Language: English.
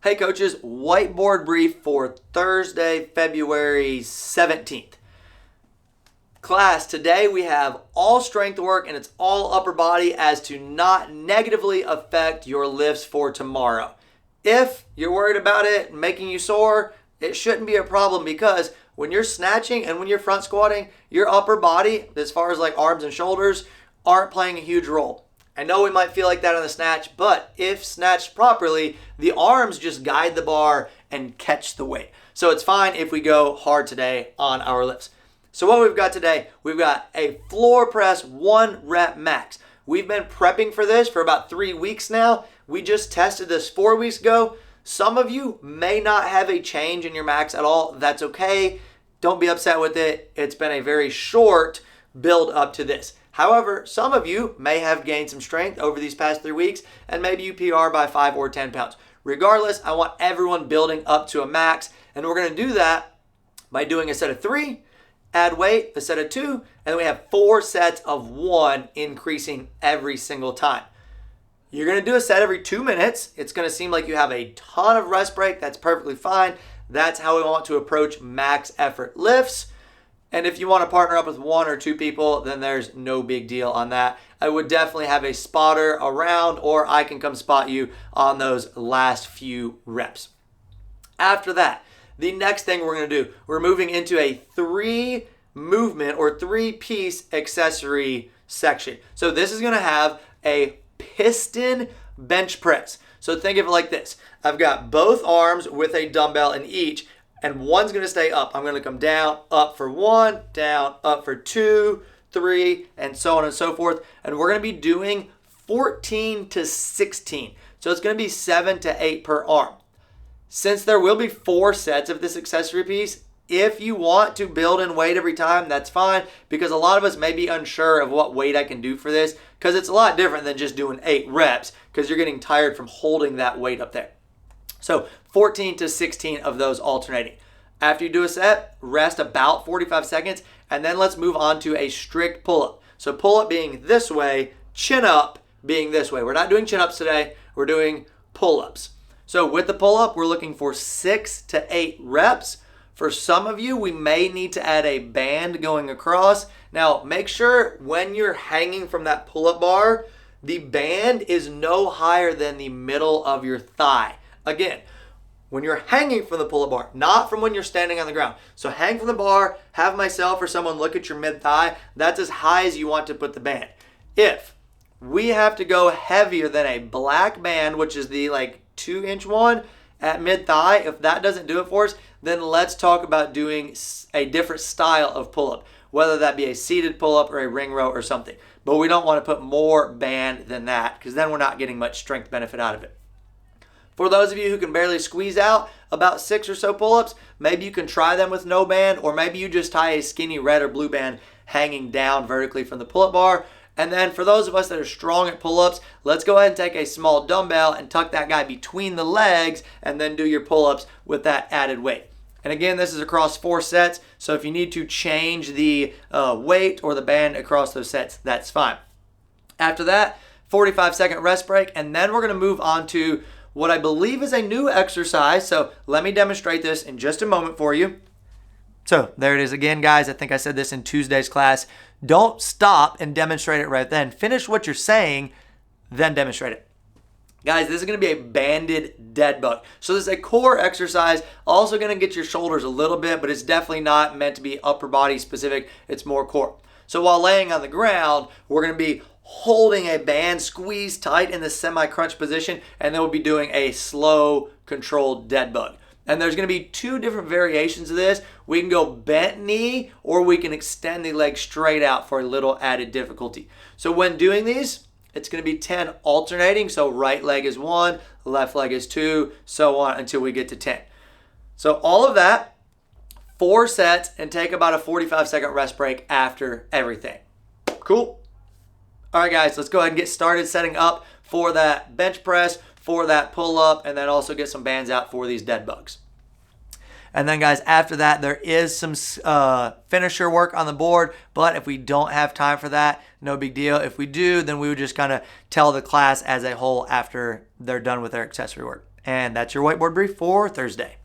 Hey coaches, whiteboard brief for Thursday, February 17th. Class, today we have all strength work and it's all upper body as to not negatively affect your lifts for tomorrow. If you're worried about it making you sore, it shouldn't be a problem because when you're snatching and when you're front squatting, your upper body, as far as like arms and shoulders, aren't playing a huge role. I know we might feel like that on the snatch, but if snatched properly, the arms just guide the bar and catch the weight. So it's fine if we go hard today on our lifts. So what we've got today, we've got a floor press 1 rep max. We've been prepping for this for about 3 weeks now. We just tested this 4 weeks ago. Some of you may not have a change in your max at all. That's okay. Don't be upset with it. It's been a very short build up to this. However, some of you may have gained some strength over these past 3 weeks and maybe you PR by 5 or 10 pounds. Regardless, I want everyone building up to a max, and we're going to do that by doing a set of 3, add weight, a set of 2, and then we have 4 sets of 1 increasing every single time. You're going to do a set every 2 minutes. It's going to seem like you have a ton of rest break. That's perfectly fine. That's how we want to approach max effort lifts. And if you want to partner up with 1 or 2 people, then there's no big deal on that. I would definitely have a spotter around, or I can come spot you on those last few reps. After that, the next thing we're going to do, we're moving into a 3 movement or 3-piece accessory section. So this is going to have a piston bench press. So think of it like this. I've got both arms with a dumbbell in each, and one's going to stay up. I'm going to come down, up for 1, down, up for 2, 3, and so on and so forth. And we're going to be doing 14 to 16. So it's going to be 7 to 8 per arm. Since there will be 4 sets of this accessory piece, if you want to build in weight every time, that's fine, because a lot of us may be unsure of what weight I can do for this, because it's a lot different than just doing 8 reps, because you're getting tired from holding that weight up there. So 14 to 16 of those alternating. After you do a set, rest about 45 seconds, and then let's move on to a strict pull-up. So pull-up being this way, chin-up being this way. We're not doing chin-ups today, we're doing pull-ups. So with the pull-up, we're looking for 6 to 8 reps. For some of you, we may need to add a band going across. Now, make sure when you're hanging from that pull-up bar, the band is no higher than the middle of your thigh. Again, when you're hanging from the pull-up bar, not from when you're standing on the ground. So hang from the bar, have myself or someone look at your mid-thigh. That's as high as you want to put the band. If we have to go heavier than a black band, which is the 2-inch one at mid-thigh, if that doesn't do it for us, then let's talk about doing a different style of pull-up, whether that be a seated pull-up or a ring row or something. But we don't want to put more band than that, because then we're not getting much strength benefit out of it. For those of you who can barely squeeze out about 6 or so pull-ups, maybe you can try them with no band, or maybe you just tie a skinny red or blue band hanging down vertically from the pull-up bar. And then for those of us that are strong at pull-ups, let's go ahead and take a small dumbbell and tuck that guy between the legs and then do your pull-ups with that added weight. And again, this is across 4 sets, so if you need to change the weight or the band across those sets, that's fine. After that, 45-second rest break, and then we're going to move on to what I believe is a new exercise. So let me demonstrate this in just a moment for you. So there it is again, guys. I think I said this in Tuesday's class. Don't stop and demonstrate it right then. Finish what you're saying, then demonstrate it. Guys, this is going to be a banded dead bug. So this is a core exercise, also going to get your shoulders a little bit, but it's definitely not meant to be upper body specific. It's more core. So while laying on the ground, we're going to be holding a band squeezed tight in the semi-crunch position, and then we'll be doing a slow, controlled dead bug. And there's going to be 2 different variations of this. We can go bent knee, or we can extend the leg straight out for a little added difficulty. So when doing these, it's going to be 10 alternating. So right leg is 1, left leg is 2, so on until we get to 10. So all of that, 4 sets, and take about a 45-second rest break after everything. Cool? All right, guys, let's go ahead and get started setting up for that bench press, for that pull-up, and then also get some bands out for these dead bugs. And then, guys, after that, there is some finisher work on the board, but if we don't have time for that, no big deal. If we do, then we would just kind of tell the class as a whole after they're done with their accessory work. And that's your whiteboard brief for Thursday.